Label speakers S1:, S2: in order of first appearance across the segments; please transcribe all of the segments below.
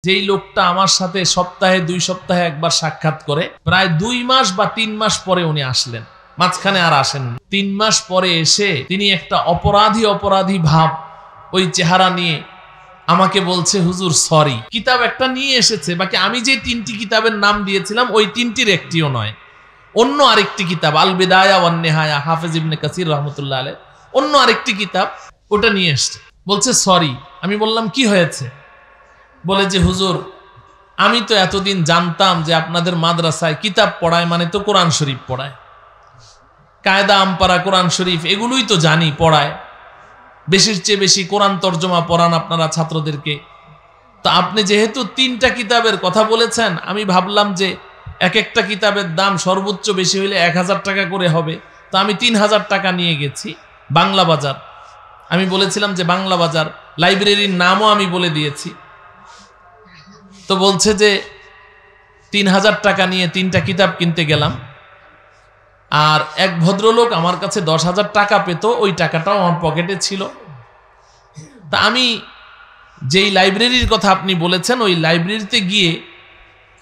S1: যেই লোকটা আমার সাথে সপ্তাহে 2 সপ্তাহে একবার সাক্ষাৎ করে, প্রায় 2 মাস বা 3 মাস পরে উনি আসলেন, মাঝখানে আর আসেননি। 3 মাস পরে এসে তিনি একটা অপরাধী ভাব ওই চেহারা নিয়ে আমাকে বলছে, হুজুর সরি, কিতাব একটা নিয়ে এসেছে, বাকি আমি যে 3টি কিতাবের নাম দিয়েছিলাম ওই 3টির একটিও নয়, অন্য আরেকটি কিতাব, আল বিদায়া ওয়ান নিহায়া, হাফেজ ইবনে কাসির রাহমাতুল্লাহ আলাইহি, অন্য আরেকটি কিতাব, ওটা নিয়ে এসছে। বলছে সরি। আমি বললাম কি হয়েছে? বলে যে হুজুর, আমি তো এতদিন জানতাম যে আপনাদের মাদ্রাসায় কিতাব পড়ায় মানে তো কোরআন শরীফ পড়ায়, কায়দা আমপারা কোরআন শরীফ এগুলোই তো জানি পড়ায়, বেশির চেয়ে বেশি কোরআন তর্জমা পড়ান আপনারা ছাত্রদেরকে। তো আপনি যেহেতু 3টা কিতাবের কথা বলেছেন, আমি ভাবলাম যে এক একটা কিতাবের দাম সর্বোচ্চ বেশি হইলে 1000 টাকা করে হবে, তো আমি 3000 টাকা নিয়ে গেছি বাংলা বাজার। আমি বলেছিলাম যে বাংলা বাজার, লাইব্রেরির নামও আমি বলে দিয়েছি। তো বলছে যে 3000 টাকা নিয়ে 3টা কিতাব কিনতে গেলাম, আর এক ভদ্রলোক আমার কাছে 10,000 টাকা পেত, ওই টাকাটাও আমার পকেটে ছিল। তা আমি যেই লাইব্রেরির কথা আপনি বলেছেন ওই লাইব্রেরিতে গিয়ে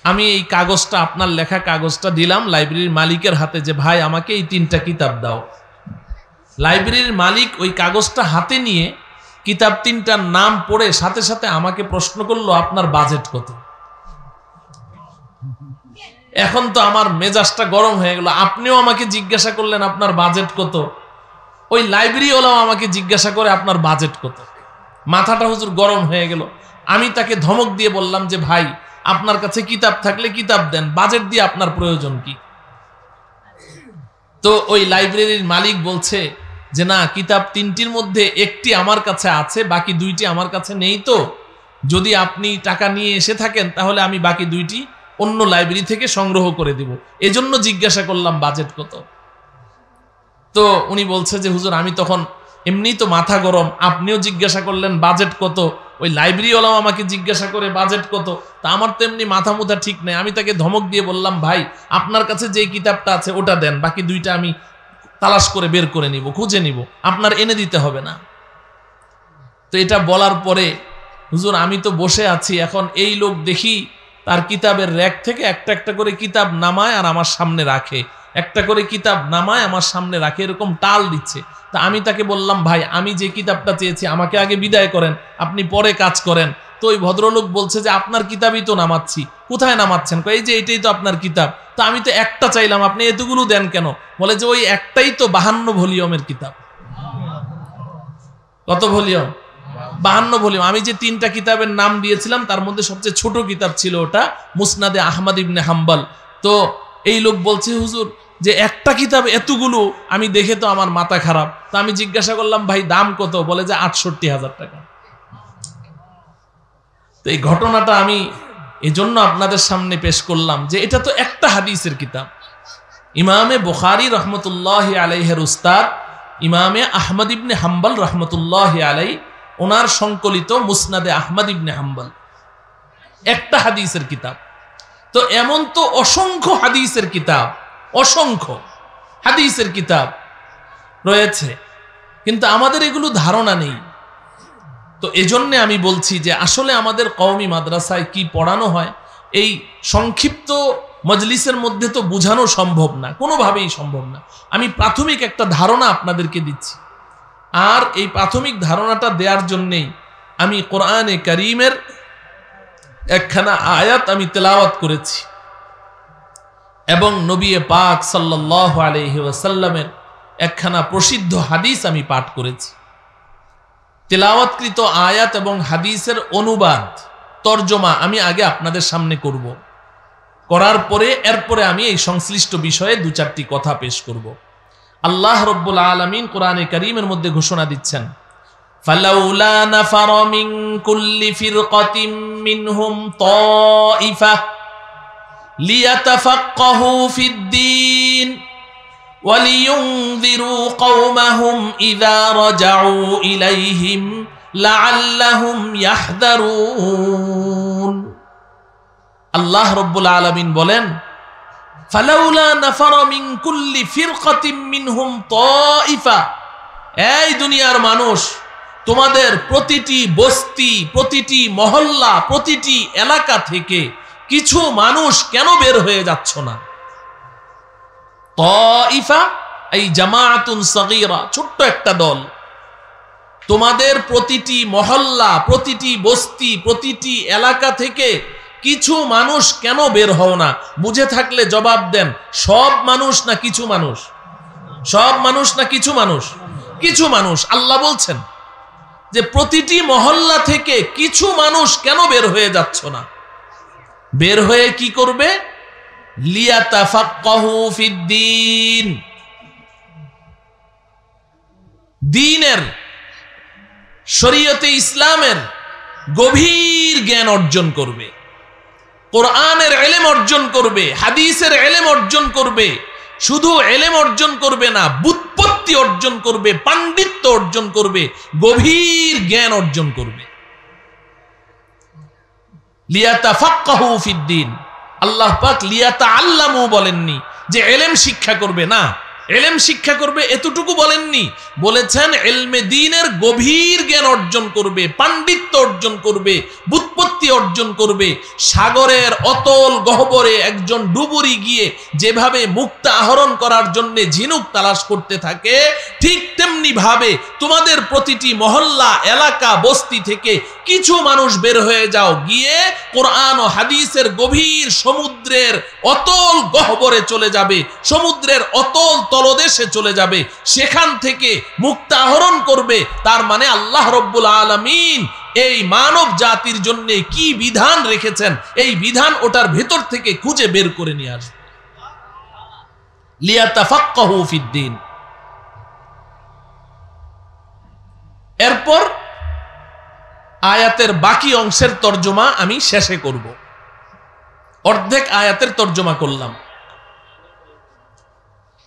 S1: আমি এই কাগজটা, আপনার লেখা কাগজটা দিলাম লাইব্রেরির মালিকের হাতে, যে ভাই আমাকে এই 3টা কিতাব দাও। লাইব্রেরির মালিক ওই কাগজটা হাতে নিয়ে কিতাব 3টার নাম পড়ে সাথে সাথে আমাকে প্রশ্ন করলো, আপনার বাজেট কত? এখন তো আমার মেজাজটা গরম হয়ে গেল। আপনিও আমাকে জিজ্ঞাসা করলেন আপনার বাজেট কত, ওই লাইব্রেরিওয়ালাও আমাকে জিজ্ঞাসা করে আপনার বাজেট কত। মাথাটা হুজুর গরম হয়ে গেল। আমি তাকে ধমক দিয়ে বললাম যে ভাই, আপনার কাছে কিতাব থাকলে কিতাব দেন, বাজেট দিয়ে আপনার প্রয়োজন কি? তো ওই লাইব্রেরির মালিক বলছে যে না, কিতাব 3টির মধ্যে একটি আমার কাছে আছে, বাকি 2টি আমার কাছে নেই। তো যদি আপনি টাকা নিয়ে এসে থাকেন তাহলে আমি বাকি 2টি অন্য লাইব্রেরি থেকে সংগ্রহ করে দিব, এজন্য জিজ্ঞাসা করলাম বাজেট কত। তো উনি বলছে যে হুজুর, আমি তখন এমনি তো মাথা গরম, আপনিও জিজ্ঞাসা করলেন বাজেট কত, ওই লাইব্রেরিওয়ালাও আমাকে জিজ্ঞাসা করে বাজেট কত, তা আমার তো এমনি মাথা মুথা ঠিক নেই। আমি তাকে ধমক দিয়ে বললাম, ভাই আপনার কাছে যে কিতাবটা আছে ওটা দেন, বাকি 2টা আমি তালাশ করে বের করে নিব, খুঁজে নিব, আপনার এনে দিতে হবে না। তো এটা বলার পরে হুজুর আমি তো বসে আছি, এখন এই লোক দেখি তার কিতাবের র‍্যাক থেকে একটা একটা করে কিতাব নামায় আর আমার সামনে রাখে, একটা করে কিতাব নামায় আমার সামনে রাখে, এরকম টাল দিচ্ছে। তা আমি তাকে বললাম, ভাই আমি যে কিতাবটা চেয়েছি আমাকে আগে বিদায় করেন, আপনি পরে কাজ করেন। তো ওই ভদ্রলোক বলছে যে আপনার কিতাবই তো নামাচ্ছি। কোথায় নামাচ্ছেন? এই যে এটাই তো আপনার কিতাব। তো আমি তো একটা চাইলাম, আপনি এতগুলো দেন কেন? বলে যে ওই একটাই তো 52 ভলিউমের কিতাব। কত ভলিউম? 52 ভলিউম। আমি যে 3টা কিতাবের নাম দিয়েছিলাম তার মধ্যে সবচেয়ে ছোট কিতাব ছিল ওটা, মুসনাদে আহমদ ইবনে হাম্বল। তো এই লোক বলছে হুজুর যে একটা কিতাব এতগুলো, আমি দেখে তো আমার মাথা খারাপ। তো আমি জিজ্ঞাসা করলাম, ভাই দাম কত? বলে যে 68,000 টাকা। তো এই ঘটনাটা আমি এজন্য আপনাদের সামনে পেশ করলাম যে এটা তো একটা হাদিসের কিতাব। ইমামে বুখারী রহমতুল্লাহি আলাইহির উস্তাদ ইমামে আহমদ ইবনে হাম্বল রহমতুল্লাহি আলাইহি, ওনার সংকলিত মুসনাদে আহমদ ইবনে হাম্বল, একটা হাদিসের কিতাব। তো এমন তো অসংখ্য হাদিসের কিতাব, অসংখ্য হাদিসের কিতাব রয়েছে, কিন্তু আমাদের এগুলো ধারণা নেই। তো এজন্য আমি বলছি যে আসলে আমাদের কওমি মাদ্রাসায় কি পড়ানো হয় এই সংক্ষিপ্ত মজলিসের মধ্যে তো বোঝানো সম্ভব না, কোনোভাবেই সম্ভব না। আমি প্রাথমিক একটা ধারণা আপনাদেরকে দিচ্ছি, আর এই প্রাথমিক ধারণাটা দেওয়ার জন্যেই আমি কোরআনে কারীমের একখানা আয়াত আমি তেলাওয়াত করেছি এবং নবী পাক সাল্লাল্লাহু আলাইহি ওয়াসাল্লামের একখানা প্রসিদ্ধ হাদিস আমি পাঠ করেছি। তেলাওয়াতকৃত আয়াত এবং হাদিসের অনুবাদ, তরজমা আমি আগে আপনাদের সামনে করব, করার পরে এরপরে আমি এই সংশ্লিষ্ট বিষয়ে 2-4টি কথা পেশ করব। আল্লাহ রাব্বুল আলামিন কোরআনে কারীমের মধ্যে ঘোষণা দিচ্ছেন, ফালাউলা নাফারা মিন কুল্লি ফিরকাতিন মিনহুম তাইফা লিয়াতাফাক্কাহু ফিদ-দীন وَلِيُنذِرُوا قَوْمَهُمْ إِذَا رَجَعُوا إِلَيْهِمْ لَعَلَّهُمْ يَحْذَرُونَ। আল্লাহ রাব্বুল আলামিন বলেন, ফালাউলা নাফারা মিন কুল্লি ফিরকাতিন মিনহুম তাইফা, এই দুনিয়ার মানুষ তোমাদের প্রতিটি বস্তি, প্রতিটি মহল্লা, প্রতিটি এলাকা থেকে কিছু মানুষ কেন বের হয়ে যাচ্ছ না? তাইফা এই জামাআতুন সাগীরা, ছোট্ট একটা দল। তোমাদের প্রতিটি মহল্লা, প্রতিটি বস্তি, প্রতিটি এলাকা থেকে কিছু মানুষ কেন বের হও না? বুঝে থাকলে জবাব দেন, সব মানুষ না কিছু মানুষ? সব মানুষ না কিছু মানুষ? কিছু মানুষ। আল্লাহ বলছেন যে প্রতিটি মহল্লা থেকে কিছু মানুষ কেন বের হয়ে যাচ্ছ না? বের হয়ে কি করবে? লিয়াতাফাক্কাহু ফিদ্দীন, দ্বীনের, শরীয়তে ইসলামের গভীর জ্ঞান অর্জন করবে, কোরআনের ইলম অর্জন করবে, হাদিসের ইলম অর্জন করবে। শুধু ইলম অর্জন করবে না, বুৎপত্তি অর্জন করবে, পাণ্ডিত্য অর্জন করবে, গভীর জ্ঞান অর্জন করবে। লিয়াতাফাক্কাহু ফিদ্দীন। আল্লাহ পাক লিয়াতাআল্লামু বলেননি যে ইলম শিক্ষা করবে, না, ইলম শিক্ষা করবে এতটুকু বলেননি, বলেছেন ইলমে দ্বীনের গভীর জ্ঞান অর্জন করবে, পাণ্ডিত্য অর্জন করবে, বুৎপত্তি অর্জন করবে। সাগরের অতল গহ্বরে একজন ডুবুরি গিয়ে যেভাবে মুক্তা আহরণ করার জন্য ঝিনুক তালাশ করতে থাকে, ঠিক তেমনি ভাবে তোমাদের প্রতিটি মহল্লা, এলাকা, বস্তি থেকে কিছু মানুষ বের হয়ে যাও, গিয়ে কোরআন ও হাদিসের গভীর সমুদ্রের অতল গহ্বরে চলে যাবে, সমুদ্রের অতল তলদেশে চলে যাবে, সেখান থেকে মুক্তা আহরণ করবে। তার মানে আল্লাহ রব্বুল আলামিন এই মানব জাতির জন্য কি বিধান রেখেছেন, এই বিধান ওটার ভেতর থেকে খুঁজে বের করে নিয়ে আসবে। লিয়াতাফাক্কাহু ফিদ্দীন। এরপর আয়াতের বাকি অংশের তর্জমা আমি শেষে করব। অর্ধেক আয়াতের তর্জমা করলাম।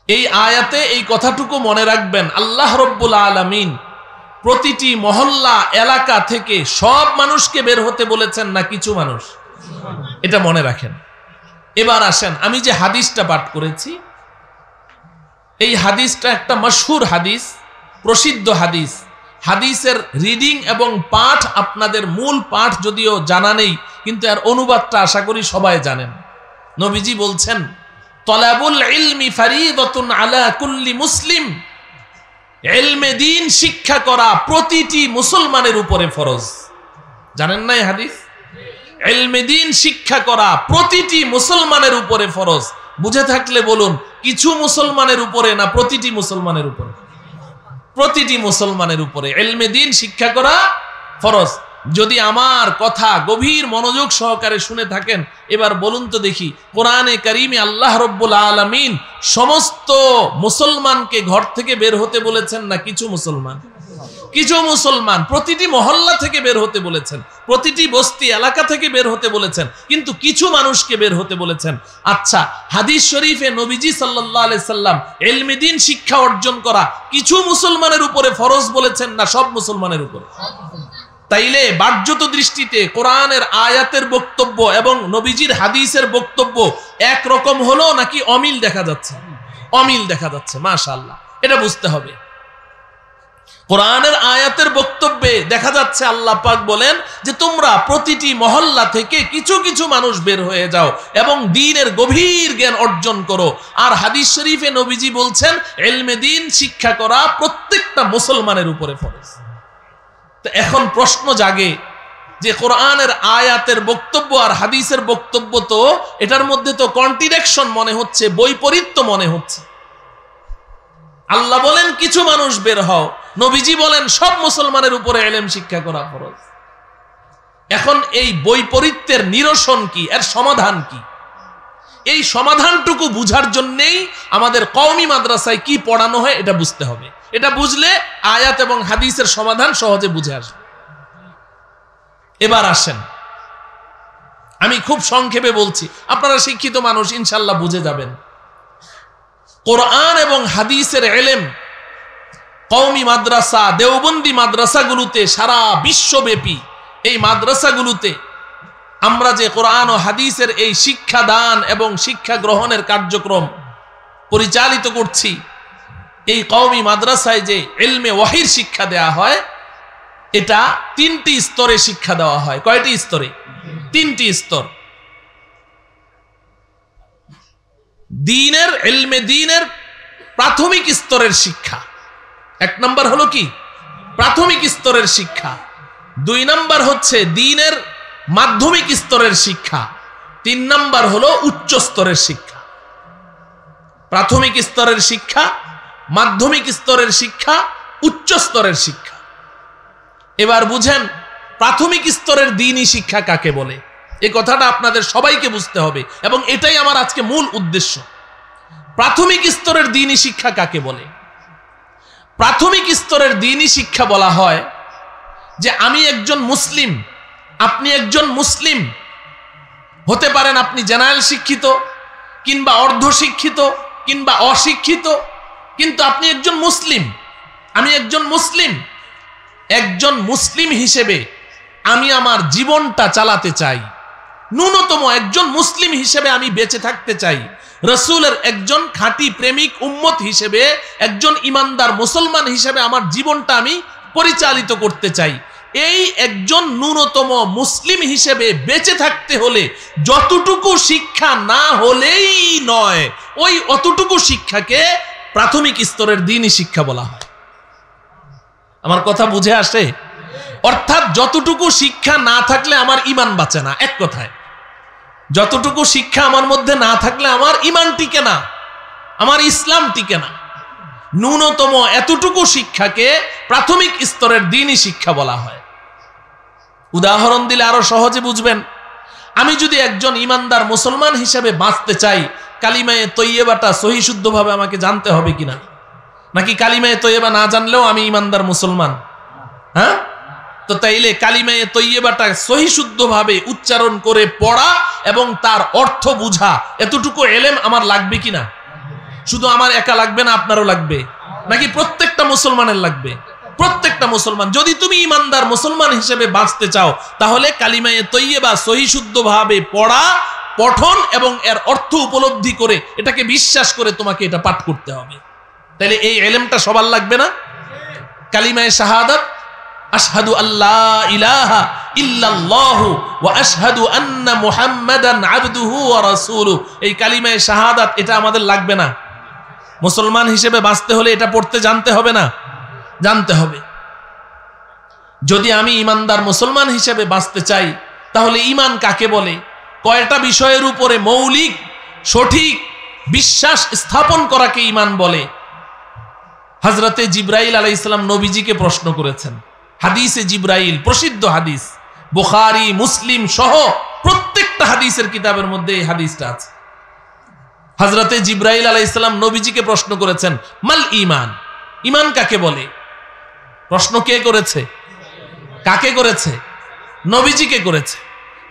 S1: এই আয়াতে এই কথাটুকু মনে রাখবেন, আল্লাহ রব্বুল আলামিন প্রতিটি মহল্লা, এলাকা থেকে সব মানুষকে বের হতে বলেছেন না কিছু মানুষ? এটা মনে রাখেন। এবার আসেন, আমি যে হাদিসটা পাঠ করেছি, এই হাদিসটা একটা মশহুর হাদিস, প্রসিদ্ধ হাদিস। হাদিসের রিডিং এবং পাঠ, আপনাদের মূল পাঠ যদিও জানা নেই, কিন্তু এর অনুবাদটা আশা করি সবাই জানেন। নবীজি বলছেন, তলাবুল ইলমি ফারিদাতুন আলা কুল্লি মুসলিম। ইলমে দ্বীন শিক্ষা করা প্রতিটি মুসলমানের উপরে ফরজ। জানেন না এই হাদিস? ইলমে দ্বীন শিক্ষা করা প্রতিটি মুসলমানের উপরে ফরজ। বুঝে থাকলে বলুন, কিছু মুসলমানের উপরে না প্রতিটি মুসলমানের উপরে? প্রতিটি মুসলমানের উপরে ইলমে দ্বীন শিক্ষা করা ফরজ। যদি আমার কথা গভীর মনোযোগ সহকারে শুনে থাকেন, এবার বলুন তো দেখি, কোরআনে কারিমে আল্লাহ রব্বুল আলামিন সমস্ত মুসলমানকে ঘর থেকে বের হতে বলেছেন না কিছু মুসলমান? কিছু মুসলমান। প্রতিটি মহল্লা থেকে বের হতে বলেছেন, প্রতিটি বস্তি এলাকা থেকে বের হতে বলেছেন, কিন্তু কিছু মানুষকে বের হতে বলেছেন। আচ্ছা, হাদিস শরীফে নবীজি সাল্লাল্লাহু আলাইহি সাল্লাম ইলমে দ্বীন শিক্ষা অর্জন করা কিছু মুসলমানের উপরে ফরজ বলেছেন না সব মুসলমানের উপরে? তাইলে বাহ্যত দৃষ্টিতে কোরআনের আয়াতের বক্তব্য এবং নবীজির হাদিসের বক্তব্য একরকম হলো নাকি অমিল দেখা যাচ্ছে? অমিল দেখা যাচ্ছে। মাশাআল্লাহ, এটা বুঝতে হবে। কোরআনের আয়াতের বক্তব্যে দেখা যাচ্ছে আল্লাহ পাক বলেন যে তোমরা প্রতিটি মহল্লা থেকে কিছু কিছু মানুষ বের হয়ে যাও এবং দ্বীনের গভীর জ্ঞান অর্জন করো। আর হাদিস শরীফে নবীজি বলছেন ইলমে দ্বীন শিক্ষা করা প্রত্যেকটা মুসলমানের উপরে ফরজ। তো এখন প্রশ্ন জাগে যে কোরআনের আয়াতের বক্তব্য আর হাদিসের বক্তব্য, তো এটার মধ্যে তো কন্ট্রাডিকশন মনে হচ্ছে, বৈপরীত্য মনে হচ্ছে। আল্লাহ বলেন কিছু মানুষ বের হও, নবীজি বলেন সব মুসলমানের উপরে ইলম শিক্ষা করা ফরজ। এখন এই বৈপরীত্যের নিরসন কি, এর সমাধান কি? এই সমাধানটুকু বুঝার জন্যই আমাদের কওমি মাদ্রাসায় কি পড়ানো হয় এটা বুঝতে হবে। এটা বুঝলে আয়াত এবং হাদিসের সমাধান সহজে বুঝে আসবে। এবার আসেন, আমি খুব সংক্ষেপে বলছি, আপনারা শিক্ষিত মানুষ, ইনশাআল্লাহ বুঝে যাবেন। কোরআন এবং হাদিসের ইলম কওমি মাদ্রাসা, দেওবন্দি মাদ্রাসাগুলোতে, সারা বিশ্বব্যাপী এই মাদ্রাসাগুলোতে আমরা যে কোরআন ও হাদিসের এই শিক্ষা দান এবং শিক্ষা গ্রহণের কার্যক্রম পরিচালিত করছি, এই কওমি মাদ্রাসায় যে ইলমে ওয়াহির শিক্ষা দেয়া হয়, এটা 3টি স্তরে শিক্ষা দেওয়া হয়। কয়টি স্তরে? 3টি স্তর। দ্বীনের ইলমে দ্বীনের প্রাথমিক স্তরের শিক্ষা। 1 নাম্বার হলো কি? প্রাথমিক স্তরের শিক্ষা। 2 নাম্বার হচ্ছে দ্বীনের মাধ্যমিক স্তরের শিক্ষা। 3 নাম্বার হলো উচ্চ স্তরের শিক্ষা। প্রাথমিক স্তরের শিক্ষা, মাধ্যমিক স্তরের শিক্ষা, উচ্চ স্তরের শিক্ষা। এবার বুঝেন প্রাথমিক স্তরের দ্বীনি শিক্ষা কাকে বলে। এই কথাটা আপনাদের সবাইকে বুঝতে হবে এবং এটাই আমার আজকে মূল উদ্দেশ্য। প্রাথমিক স্তরের দ্বীনি শিক্ষা কাকে বলে? প্রাথমিক স্তরের দ্বীনি শিক্ষা বলা হয় যে আমি একজন মুসলিম, আপনি একজন মুসলিম হতে পারেন, আপনি জেনারেল শিক্ষিত কিংবা অর্ধ শিক্ষিত কিংবা অশিক্ষিত, কিন্তু আপনি একজন মুসলিম, আমি একজন মুসলিম। একজন মুসলিম হিসেবে আমি আমার জীবনটা চালাতে চাই, ন্যূনতম একজন মুসলিম হিসেবে আমি বেঁচে থাকতে চাই, রাসূলের একজন খাঁটি প্রেমিক উম্মত হিসেবে, একজন ইমানদার মুসলমান হিসেবে আমার জীবনটা আমি পরিচালিত করতে চাই। এই একজন ন্যূনতম মুসলিম হিসেবে বেঁচে থাকতে হলে যতটুকু শিক্ষা না হলেই নয়, ওই অতটুকু শিক্ষাকে প্রাথমিক স্তরের দ্বীনি শিক্ষা বলা হয়। আমার কথা বুঝে আসে? অর্থাৎ যতটুকু শিক্ষা না থাকলে আমার ঈমান বাঁচে না। এক কথায়, যতটুকু শিক্ষা আমার মধ্যে না থাকলে আমার ঈমান টিকে না, আমার ইসলাম টিকে না। ন্যূনতম এতটুকু শিক্ষাকে প্রাথমিক স্তরের দ্বীনি শিক্ষা বলা হয়। উদাহরণ দিলে আরো সহজে বুঝবেন। আমি যদি একজন ইমানদার মুসলমান হিসেবে বাঁচতে চাই, কালিমায়ে তৈয়বাটা সহি শুদ্ধভাবে আমাকে জানতে হবে কিনা? নাকি কালিমায়ে তৈয়বা না জানলেও আমি ইমানদার মুসলমান? হ্যাঁ, তো তাইলে কালিমায়ে তৈয়বাটা সহি শুদ্ধভাবে উচ্চারণ করে পড়া এবং তার অর্থ বুঝা, এতটুকু ইলম আমার লাগবে কিনা? শুধু আমার একা লাগবে না, আপনারও লাগবে, নাকি প্রত্যেকটা মুসলমানের লাগবে? প্রত্যেকটা মুসলমান। যদি তুমি ইমানদার মুসলমান হিসেবে বাঁচতে চাও, তাহলে কালিমায়ে তৈয়বা সহি শুদ্ধভাবে পড়া, পঠন এবং এর অর্থ উপলব্ধি করে এটাকে বিশ্বাস করে তোমাকে এটা পাঠ করতে হবে। তাহলে এই ইলমটা সবার লাগবে না? কালিমায়ে শাহাদাত, আশহাদু আল্লা ইলাহা ইল্লাল্লাহু ওয়া আশহাদু আন্না মুহাম্মাদান আবদুহু ওয়া রাসূলুহু, এই কালিমায়ে শাহাদাত এটা আমাদের লাগবে না? মুসলমান হিসেবে বাঁচতে হলে এটা পড়তে জানতে হবে না? জানতে হবে। যদি আমি ইমানদার মুসলমান হিসেবে বাঁচতে চাই, তাহলে ঈমান কাকে বলে? কয়টা বিষয়ের উপরে মৌলিক সঠিক বিশ্বাস স্থাপন করাকে ঈমান বলে। হযরতে জিবরাইল আলাইহিস সালাম নবীজিকে প্রশ্ন করেছেন। হাদিসে জিবরাইল, প্রসিদ্ধ হাদিস, বুখারী মুসলিম সহ প্রত্যেকটা হাদিসের কিতাবের মধ্যে এই হাদিসটা আছে। হযরতে জিবরাইল আলাইহিস সালাম নবীজিকে প্রশ্ন করেছেন, মাল ঈমান, ঈমান কাকে বলে? প্রশ্ন কে করেছে? কাকে করেছে? নবীজিকে করেছে।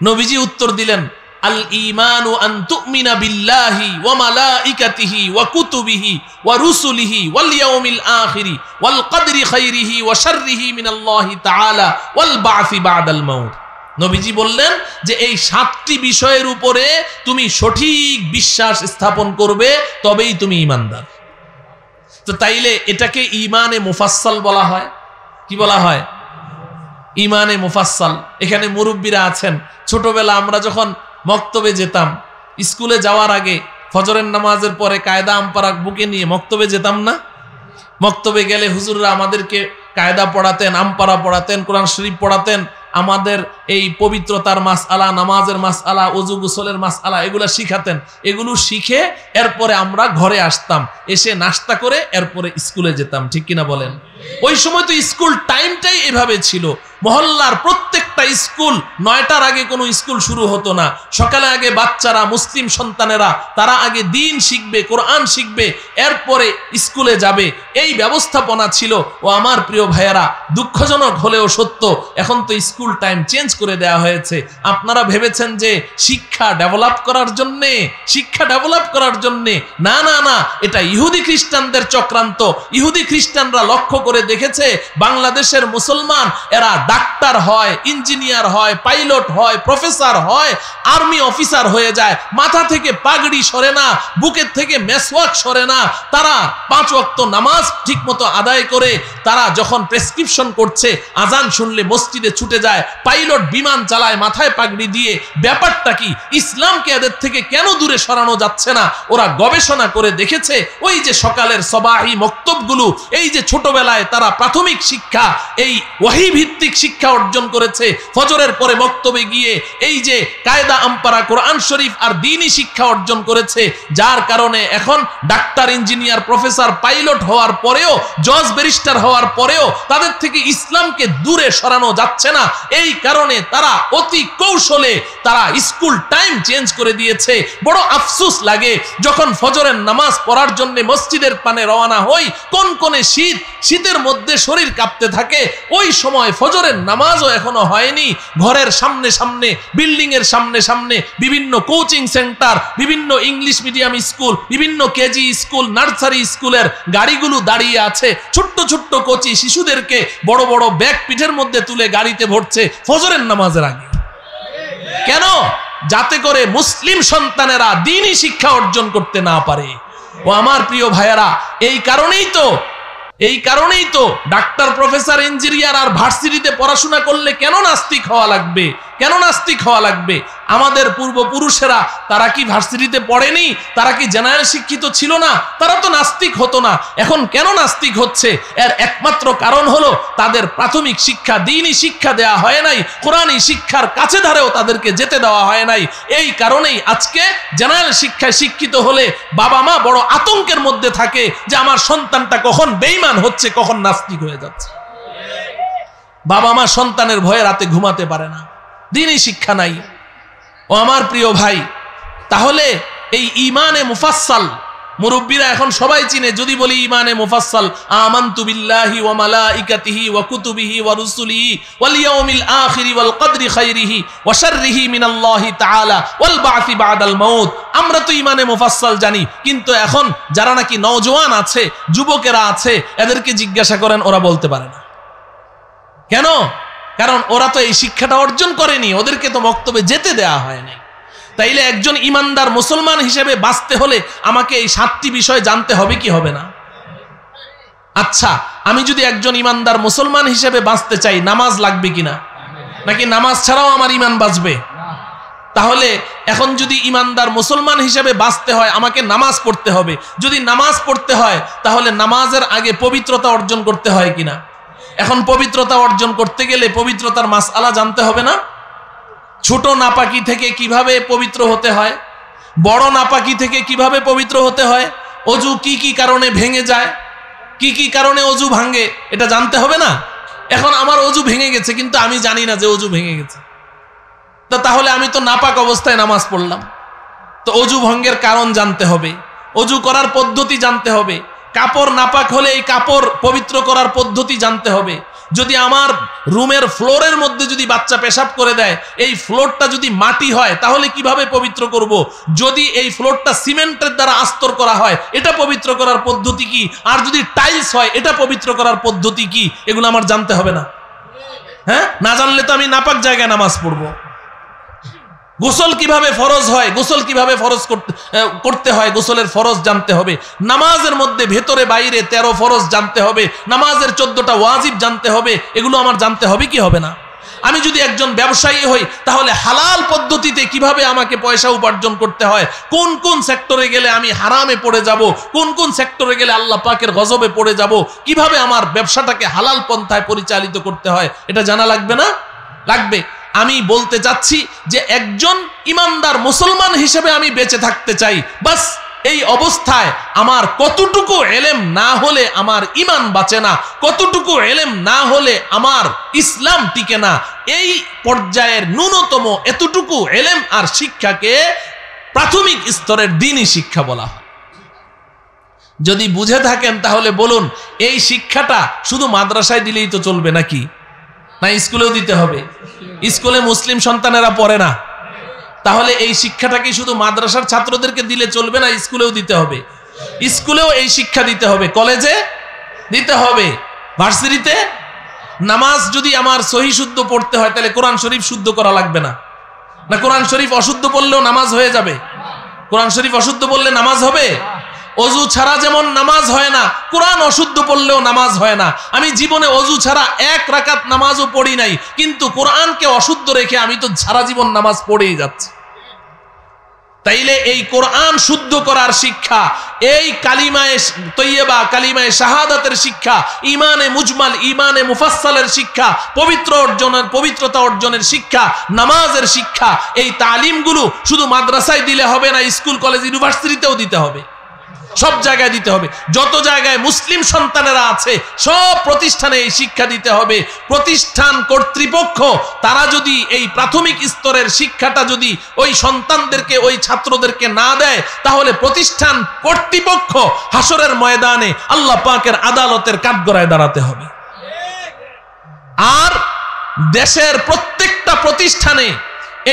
S1: নবীজি উত্তর দিলেন, আল ঈমানু আন তুমিনা বিল্লাহি ওয়া মালাইকাতিহি ওয়া কুতুবিহি ওয়া রুসুলিহি ওয়াল ইয়াউমিল আখিরি ওয়াল কদরি খাইরিহি ওয়া শাররিহি মিনাল্লাহি তাআলা ওয়াল বা'সি বা'দাল মাউত। নবীজি বললেন যে এই 7টি বিষয়ের উপরে তুমি সঠিক বিশ্বাস স্থাপন করবে, তবেই তুমি ঈমানদার। তো তাইলে এটাকে ঈমানে মুফাসসাল বলা হয়। কি বলা হয়? ঈমানে মুফাসসাল। এখানে মুরব্বীরা আছেন, ছোটবেলা আমরা যখন মক্তবে যেতাম, স্কুলে যাওয়ার আগে ফজরের নামাজের পরে কায়দা আমপারা বুকে নিয়ে মক্তবে যেতাম না? মক্তবে গেলে হুজুররা আমাদেরকে কায়দা পড়াতেন, আমপারা পড়াতেন, কোরআন শরীফ পড়াতেন, আমাদের এই পবিত্রতার মাসআলা, নামাজের মাসআলা, ওযু গোসলের মাসআলা এগুলো শিখাতেন। এগুলো শিখে এরপরে আমরা ঘরে আসতাম, এসে নাস্তা করে এরপরে স্কুলে যেতাম। ঠিক কিনা বলেন? ওই সময় তো স্কুল টাইমটাই এভাবে ছিল। মহল্লার প্রত্যেকটা স্কুল 9টার আগে কোনো স্কুল শুরু হতো না। সকালে আগে বাচ্চারা, মুসলিম সন্তানেরা, তারা আগে দ্বীন শিখবে, কোরআন শিখবে, এরপরে স্কুলে যাবে। এই ব্যবস্থাপনা ছিল। ও আমার প্রিয় ভাইয়েরা, দুঃখজনক হলেও সত্য, এখন তো স্কুল টাইম চেঞ্জ করে দেওয়া হয়েছে। আপনারা ভেবেছেন যে শিক্ষা ডেভেলপ করার জন্যে, শিক্ষা ডেভেলপ করার জন্যে, না না না, এটা ইহুদি খ্রিস্টানদের চক্রান্ত। ইহুদি খ্রিস্টানরা লক্ষ্য করে দেখেছে বাংলাদেশের মুসলমান এরা ডাক্তার হয়, ইঞ্জিনিয়ার হয়, পাইলট হয়, প্রফেসর হয়, আর্মি অফিসার হয়ে যায়, মাথা থেকে পাগড়ি সরে না, বুকের থেকে মেসওয়াক সরে না, তারা 5 ওয়াক্ত নামাজ ঠিকমতো আদায় করে তারা যখন প্রেসক্রিপশন করছে, আজান শুনলে মসজিদে ছুটে যায়, পাইলট বিমান চালায় মাথায় পাগড়ি দিয়ে। ব্যাপারটা কি? ইসলামকে এদের থেকে কেন দূরে সরানো যাচ্ছে না? ওরা গবেষণা করে দেখেছে, ওই যে সকালের সবাহি মক্তবগুলো, এই যে ছোটবেলায় তারা প্রাথমিক শিক্ষা, এই ওয়াহি ভিত্তিক শিক্ষা অর্জন করেছে, ফজরের পরে মক্তবে গিয়ে এই যে কায়দা আমপারা, কোরআন শরীফ আর দ্বীনি শিক্ষা অর্জন করেছে, যার কারণে এখন ডাক্তার, ইঞ্জিনিয়ার, প্রফেসর, পাইলট হওয়ার পরেও, জজ, ব্যারিস্টার হওয়ার পরেও তাদের থেকে ইসলামকে দূরে সরানো যাচ্ছে না। এই কারণে তারা অতি কৌশলে তারা স্কুল টাইম চেঞ্জ করে দিয়েছে। বড় আফসোস লাগে যখন ফজরের নামাজ পড়ার জন্য মসজিদের পানে রওনা হই, কোন কোনে শীত, শীতের মধ্যে শরীর কাঁপতে থাকে, ওই সময় ফজরের নামাজও এখনো হয়নি। ঘরের সামনে সামনে, বিল্ডিং এর সামনে সামনে বিভিন্ন কোচিং সেন্টার, বিভিন্ন ইংলিশ মিডিয়াম স্কুল, বিভিন্ন কেজি স্কুল, নার্সারি স্কুলের গাড়িগুলো দাঁড়িয়ে আছে। ছোট্ট ছোট্ট কোচি শিশুদেরকে বড় বড় ব্যাগ পিঠের মধ্যে তুলে গাড়িতে ভরছে ফজরের নামাজের আগে। কেন? যাতে করে মুসলিম সন্তানেরা দ্বীনি শিক্ষা অর্জন করতে না পারে। ও আমার প্রিয় ভাইয়েরা, এই কারণেই তো ডাক্তার, প্রফেসর, ইঞ্জিনিয়ার আর ভার্সিটিতে পড়াশোনা করলে কেন নাস্তিক হওয়া লাগবে? কেন নাস্তিক হওয়া লাগবে? আমাদের পূর্বপুরুষেরা তারা কি ভার্সিটিতে পড়েনি? তারা কি জেনারেল শিক্ষিত ছিল না? তারা তো নাস্তিক হতো না। এখন কেন নাস্তিক হচ্ছে? এর একমাত্র কারণ হলো তাদের প্রাথমিক শিক্ষা, দ্বীনি শিক্ষা দেয়া হয় নাই, কোরআনী শিক্ষার কাছে ধারেও তাদেরকে যেতে দেওয়া হয় নাই। এই কারণেই আজকে জেনারেল শিক্ষায় শিক্ষিত হলে বাবা মা বড় আতঙ্কের মধ্যে থাকে যে আমার সন্তানটা কখন বেঈমান হচ্ছে, কখন নাস্তিক হয়ে যাচ্ছে। বাবা মা সন্তানের ভয়ে রাতে ঘুমাতে পারে না, দ্বীনি শিক্ষা নাই। ও আমার প্রিয় ভাই, তাহলে এই ঈমানে মুফাসসাল মুরব্বীরা এখন সবাই চিনে। যদি বলি ঈমানে মুফাসসাল, আমানতু বিল্লাহি ওয়া মালাইকাতিহি ওয়া কুতুবিহি ওয়া রুসুলিহি ওয়াল ইয়াউমিল আখিরি ওয়াল কদরি খাইরিহি ওয়া শাররিহি মিনাল্লাহি তাআলা ওয়াল বা'সি বা'দাল মাউত। আমরা তো ঈমানে মুফাসসাল জানি, কিন্তু এখন যারা নাকি নওজোয়ান আছে, যুবকেরা আছে, এদেরকে জিজ্ঞাসা করেন, ওরা বলতে পারে না। কেন? কারণ ওরা তো এই শিক্ষাটা অর্জন করেনি, ওদেরকে তো মক্তবে যেতে দেয়া হয় নাই। তাইলে একজন ইমানদার মুসলমান হিসেবে বাঁচতে হলে আমাকে এই 7টি বিষয় জানতে হবে কি হবে না? আচ্ছা, আমি যদি একজন ইমানদার মুসলমান হিসেবে বাঁচতে চাই, নামাজ লাগবে কিনা? নাকি নামাজ ছাড়াও আমার ইমান বাঁচবে? তাহলে এখন যদি ইমানদার মুসলমান হিসেবে বাঁচতে হয়, আমাকে নামাজ পড়তে হবে। যদি নামাজ পড়তে হয়, তাহলে নামাজের আগে পবিত্রতা অর্জন করতে হয় কিনা? এখন পবিত্রতা অর্জন করতে গেলে পবিত্রতার মাসআলা জানতে হবে না? ছোট নাপাকি থেকে কিভাবে পবিত্র হতে হয়, বড় নাপাকি থেকে কিভাবে পবিত্র হতে হয়, অজু কি কি কারণে ভেঙে যায়, কি কি কারণে অজু ভাঙে, এটা জানতে হবে না? এখন আমার অজু ভেঙে গেছে, কিন্তু আমি জানি না যে অজু ভেঙে গেছে। তাহলে আমি তো নাপাক অবস্থায় নামাজ পড়লাম। তো অজু ভঙ্গের কারণ জানতে হবে, অজু করার পদ্ধতি জানতে হবে। কাপড় নাপাক হলে এই কাপড় পবিত্র করার পদ্ধতি জানতে হবে। যদি আমার রুমের ফ্লোরের মধ্যে যদি বাচ্চা পেশাব করে দেয়, এই ফ্লোরটা যদি মাটি হয় তাহলে কিভাবে পবিত্র করব? যদি এই ফ্লোরটা সিমেন্টের দ্বারা আস্তর করা হয়, এটা পবিত্র করার পদ্ধতি কি? আর যদি টাইলস হয়, এটা পবিত্র করার পদ্ধতি কি? এগুলো আমার জানতে হবে না? হ্যাঁ, না জানলে তো আমি নাপাক জায়গায় নামাজ পড়বো। গোসল কিভাবে ফরজ হয়, গোসল কিভাবে ফরজ করতে হয়, গোসলের ফরজ জানতে হবে। নামাজের মধ্যে ভেতরে বাইরে 13 ফরজ জানতে হবে, নামাজের 14টা ওয়াজিব জানতে হবে। এগুলো আমার জানতে হবে কি হবে না? আমি যদি একজন ব্যবসায়ী হই, তাহলে হালাল পদ্ধতিতে কিভাবে আমাকে পয়সা উপার্জন করতে হয়, কোন কোন সেক্টরে গেলে আমি হারামে পড়ে যাব, কোন কোন সেক্টরে গেলে আল্লাহ পাকের গজবে পড়ে যাব, কিভাবে আমার ব্যবসাটাকে হালাল পন্থায় পরিচালিত করতে হয়, এটা জানা লাগবে না? লাগবে। আমি বলতে চাচ্ছি যে একজন ইমানদার মুসলমান হিসেবে আমি বেঁচে থাকতে চাই, বাস এই অবস্থায় আমার কতটুকু এলেম না হলে আমার ঈমান বাঁচে না, কতটুকু এলেম না হলে আমার ইসলাম টিকে না, এই পর্যায়ের ন্যূনতম এতটুকু এলেম আর শিক্ষাকে প্রাথমিক স্তরের দ্বীনি শিক্ষা বলা হয়। যদি বুঝে থাকেন তাহলে বলুন, এই শিক্ষাটা শুধু মাদ্রাসায় দিলেই তো চলবে নাকি? না স্কুলেও দিতে হবে? স্কুলে মুসলিম সন্তানেরা পড়ে না, তাহলে এই শিক্ষাটা কি শুধু মাদ্রাসার ছাত্রদেরকে দিলে চলবে না? স্কুলেও দিতে হবে। স্কুলেও এই শিক্ষা দিতে হবে, কলেজে দিতে হবে, ভার্সিটিতে। নামাজ যদি আমার সহি শুদ্ধ পড়তে হয়, তাহলে কোরআন শরীফ শুদ্ধ করা লাগবে না? না কোরআন শরীফ অশুদ্ধ পড়লেও নামাজ হয়ে যাবে? কোরআন শরীফ অশুদ্ধ বললে নামাজ হবে? অজু ছাড়া যেমন নামাজ হয় না, কোরআন অশুদ্ধ পড়লেও নামাজ হয় না। আমি জীবনে অজু ছাড়া 1 রাকাত নামাজও পড়ি নাই, কিন্তু কোরআনকে অশুদ্ধ রেখে আমি তো সারা জীবন নামাজ পড়েই যাচ্ছি। তাইলে এই কোরআন শুদ্ধ করার শিক্ষা, এই কালিমায়ে তৈয়বা, কালিমায়ে শাহাদাতের শিক্ষা, ঈমানে মুজমাল, ঈমানে মুফাসসালের শিক্ষা, পবিত্রতা অর্জনের শিক্ষা, নামাজের শিক্ষা, এই তালিমগুলো শুধু মাদ্রাসায় দিলে হবে না, স্কুল কলেজ ইউনিভার্সিটিতেও দিতে হবে, সব জায়গায় দিতে হবে। যত জায়গায় মুসলিম সন্তানেরা আছে সব প্রতিষ্ঠানে এই শিক্ষা দিতে হবে। প্রতিষ্ঠান কর্তৃপক্ষ তারা যদি এই প্রাথমিক স্তরের শিক্ষাটা যদি ওই সন্তানদেরকে, ওই ছাত্রদেরকে না দেয়, তাহলে প্রতিষ্ঠান কর্তৃপক্ষ হাসরের ময়দানে আল্লাহ পাকের আদালতের কাঠগড়ায় দাঁড়াতে হবে। আর দেশের প্রত্যেকটা প্রতিষ্ঠানে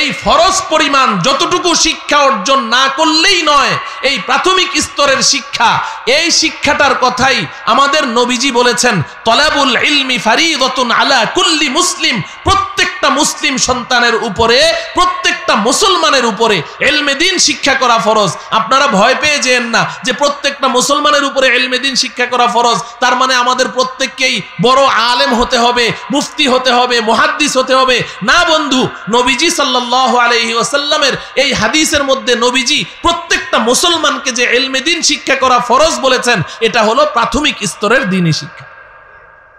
S1: এই ফরজ পরিমাণ যতটুকু শিক্ষা অর্জন না করলেই নয়, এই প্রাথমিক স্তরের শিক্ষা, এই শিক্ষাটার কথাই আমাদের নবীজি বলেছেন, তলাবুল ইলমি ফারিদাতুন আলা কুল্লি মুসলিম। প্রত্যেকটা মুসলিম সন্তানের উপরে, প্রত্যেকটা মুসলমানের উপরে ইলমে দ্বীন শিক্ষা করা ফরজ। আপনারা ভয় পেয়ে যেন না যে প্রত্যেকটা মুসলমানের উপরে ইলমে দ্বীন শিক্ষা করা ফরজ, তার মানে আমাদের প্রত্যেককেই বড় আলেম হতে হবে, মুফতি হতে হবে, মুহাদ্দিস হতে হবে। না বন্ধু, নবীজি সাল্লাল্লাহু আলাইহি ওয়াসাল্লামের এই হাদিসের মধ্যে নবীজি প্রত্যেকটা মুসলমানকে যে ইলমে দ্বীন শিক্ষা করা ফরজ বলেছেন, এটা হলো প্রাথমিক স্তরের দ্বীনি শিক্ষা।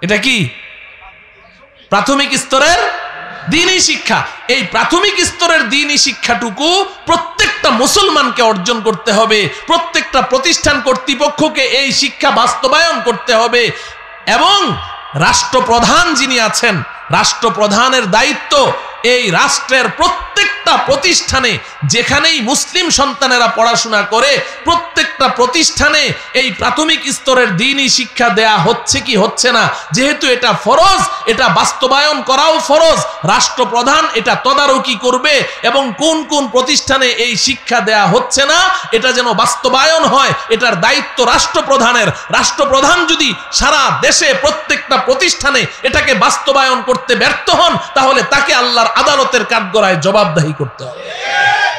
S1: এটা কি? প্রাথমিক স্তরের দ্বীনি শিক্ষা। এই প্রাথমিক স্তরের দ্বীনি শিক্ষাটুকু প্রত্যেকটা মুসলমানকে অর্জন করতে হবে। প্রত্যেকটা প্রতিষ্ঠান কর্তৃপক্ষকে এই শিক্ষা বাস্তবায়ন করতে হবে। এবং রাষ্ট্রপ্রধান যিনি আছেন, রাষ্ট্রপ্রধানের দায়িত্ব এই রাষ্ট্রের প্রত্যেকটা প্রতিষ্ঠানে, যেখানেই মুসলিম সন্তানেরা পড়াশোনা করে, প্রত্যেকটা প্রতিষ্ঠানে এই প্রাথমিক স্তরের দ্বীনি শিক্ষা দেয়া হচ্ছে কি হচ্ছে না, যেহেতু এটা ফরজ, এটা বাস্তবায়ন করাও ফরজ। রাষ্ট্রপ্রধান এটা তদারকি করবে এবং কোন কোন প্রতিষ্ঠানে এই শিক্ষা দেয়া হচ্ছে না এটা যেন বাস্তবায়ন হয়, এটার দায়িত্ব রাষ্ট্রপ্রধানের। রাষ্ট্রপ্রধান যদি সারা দেশে প্রত্যেকটা প্রতিষ্ঠানে এটাকে বাস্তবায়ন করতে ব্যর্থ হন, তাহলে তাকে আল্লাহর আদালতের কাঠগড়ায় জবাবদিহি করতে হবে।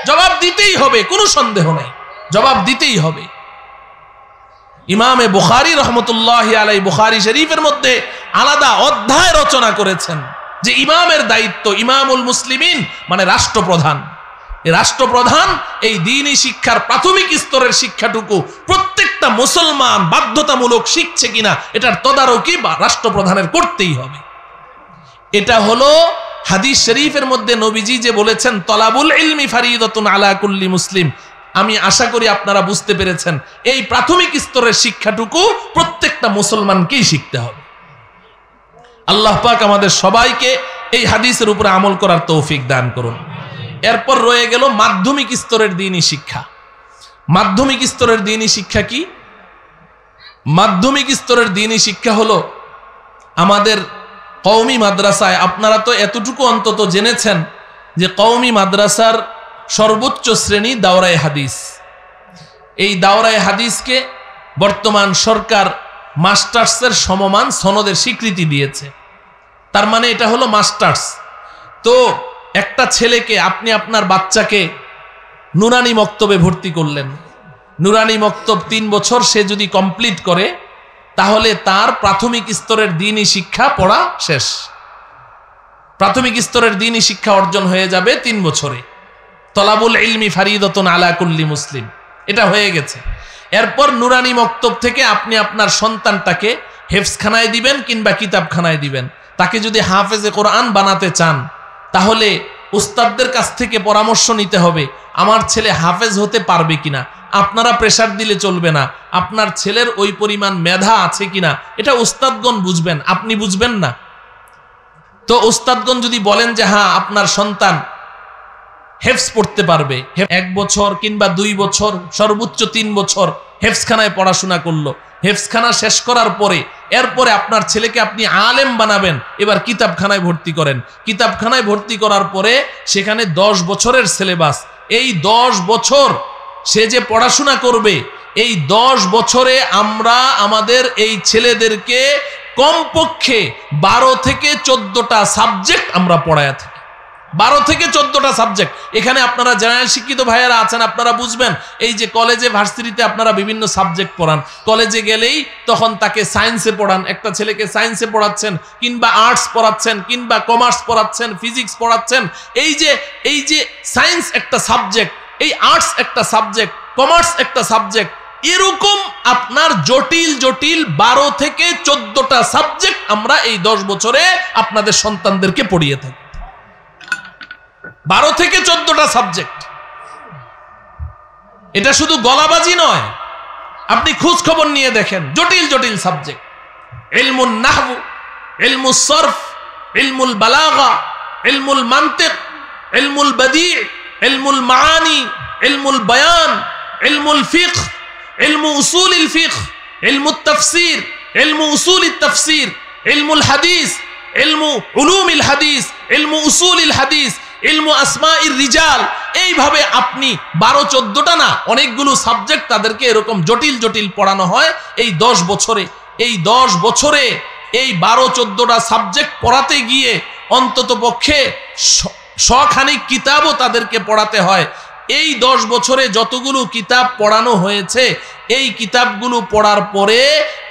S1: জবাব দিতেই হবে, কোনো সন্দেহ নেই, জবাব দিতেই হবে। ইমামে বুখারী রাহমাতুল্লাহি আলাইহি বুখারী শরীফের মধ্যে আলাদা অধ্যায় রচনা করেছেন যে ইমামের দায়িত্ব, ইমামুল মুসলিমিন মানে রাষ্ট্রপ্রধান। এই রাষ্ট্রপ্রধান এই দ্বীনি শিক্ষার প্রাথমিক স্তরের শিক্ষাটুকু প্রত্যেকটা মুসলমান বাধ্যতামূলক শিখছে কিনা এটার তদারকি রাষ্ট্রপ্রধানের করতেই হবে। এটা হলো হাদিস শরীফের মধ্যে নবীজি যে বলেছেন, তলাবুল ইলমি ফারিদাতুন আলা কুল্লি মুসলিম। আমি আশা করি আপনারা বুঝতে পেরেছেন, এই প্রাথমিক স্তরের শিক্ষাটুকু প্রত্যেকটা মুসলমানকেই শিখতে হবে। আল্লাহ পাক আমাদের সবাইকে এই হাদিসের উপরে আমল করার তৌফিক দান করুন। এরপর রয়ে গেল মাধ্যমিক স্তরের দ্বীনি শিক্ষা। মাধ্যমিক স্তরের দ্বীনি শিক্ষা কি? মাধ্যমিক স্তরের দ্বীনি শিক্ষা হলো আমাদের কওমি মাদ্রাসায়, আপনারা তো এতটুকু অন্তত জেনেছেন যে কওমি মাদ্রাসার সর্বোচ্চ শ্রেণী দাওরায়ে হাদিস। এই দাওরায়ে হাদিসকে বর্তমান সরকার মাস্টার্সের সমমান সনদের স্বীকৃতি দিয়েছে। তার মানে এটা হলো মাস্টার্স। তো একটা ছেলেকে, আপনি আপনার বাচ্চাকে নুরানি মক্তবে ভর্তি করলেন, নুরানি মক্তব 3 বছর সে যদি কমপ্লিট করে, তাহলে তার প্রাথমিক স্তরের দ্বীনি শিক্ষা পড়া শেষ। প্রাথমিক স্তরের দ্বীনি শিক্ষা অর্জন হয়ে যাবে 3 বছরে। তলাবুল ইলমি ফারিদাতুন আলা কুল্লি মুসলিম, এটা হয়ে গেছে। এরপর নুরানি মক্তব থেকে আপনি আপনার সন্তানটাকে হেফজখানায় দিবেন কিংবা কিতাবখানায় দিবেন। তাকে যদি হাফেজে কোরআন বানাতে চান, তাহলে উস্তাদদের কাছ থেকে পরামর্শ নিতে হবে, আমার ছেলে হাফেজ হতে পারবে কিনা। আপনারা প্রেসার দিলে চলবে না, আপনার ছেলের ওই পরিমাণ মেধা আছে কিনা এটা উস্তাদগণ বুঝবেন, আপনি বুঝবেন না। তো উস্তাদগণ যদি বলেন যে হ্যাঁ আপনার সন্তান হেফজ পড়তে পারবে, 1 বছর কিংবা 2 বছর, সর্বোচ্চ 3 বছর হেফজখানায় পড়াশোনা করলো, হেফজখানা শেষ করার পরে এরপরে আপনার ছেলেকে আপনি আলেম বানাবেন, এবার কিতাবখানায় ভর্তি করেন। কিতাবখানায় ভর্তি করার পরে সেখানে 10 বছরের সিলেবাস। এই 10 বছর সে যে পড়াশোনা করবে, এই 10 বছরে আমরা আমাদের এই ছেলেদেরকে কমপক্ষে 12 থেকে 14টা সাবজেক্ট আমরা পড়ায়া থাকি। 12 থেকে 14টা সাবজেক্ট। এখানে আপনারা জেনারেল শিক্ষিত ভাইয়েরা আছেন, আপনারা বুঝবেন। এই যে কলেজে ভার্সিটিতে আপনারা বিভিন্ন সাবজেক্ট পড়ান, কলেজে গেলেই তখন তাকে সায়েন্সে পড়ান, একটা ছেলেকে সায়েন্সে পড়াচ্ছেন, কিংবা আর্টস পড়াচ্ছেন, কিংবা কমার্স পড়াচ্ছেন, ফিজিক্স পড়াচ্ছেন। এই যে সায়েন্স একটা সাবজেক্ট, এই আর্টস একটা সাবজেক্ট, কমার্স একটা সাবজেক্ট, এরকম আপনার জটিল জটিল 12 থেকে 14টা সাবজেক্ট আমরা এই 10 বছরে আপনাদের সন্তানদেরকে পড়িয়ে থাকি। 12 থেকে 14টা সাবজেক্ট। এটা শুধু গলাবাজি নয়, আপনি খোঁজ খবর নিয়ে দেখেন, জটিল জটিল সাবজেক্ট। ইলমুন নাহবু, ইলমুস সরফ, ইলমুল বালাগা, ইলমুল মান্তিক, ইলমুল বাদি', ইলমুল মাআনি, ইলমুল বয়ান, ইলমুল ফিকহ, ইলমু উসুলিল ফিকহ, ইলমুত তাফসীর, ইলমু উসুলিত তাফসীর, ইলমুল হাদিস, ইলমু উলুমিল হাদিস, ইলমু উসুলিল হাদিস, ইলমু আসমাইর রিজাল। এইভাবে আপনি 12-14টা না, অনেকগুলো সাবজেক্ট তাদেরকে এরকম জটিল জটিল পড়ানো হয় এই 10 বছরে। এই 10 বছরে এই 12-14টা সাবজেক্ট পড়াতে গিয়ে অন্তত পক্ষে শখানিক কিতাবও তাদেরকে পড়াতে হয়। এই 10 বছরে যতগুলো কিতাব পড়ানো হয়েছে, এই কিতাবগুলো পড়ার পরে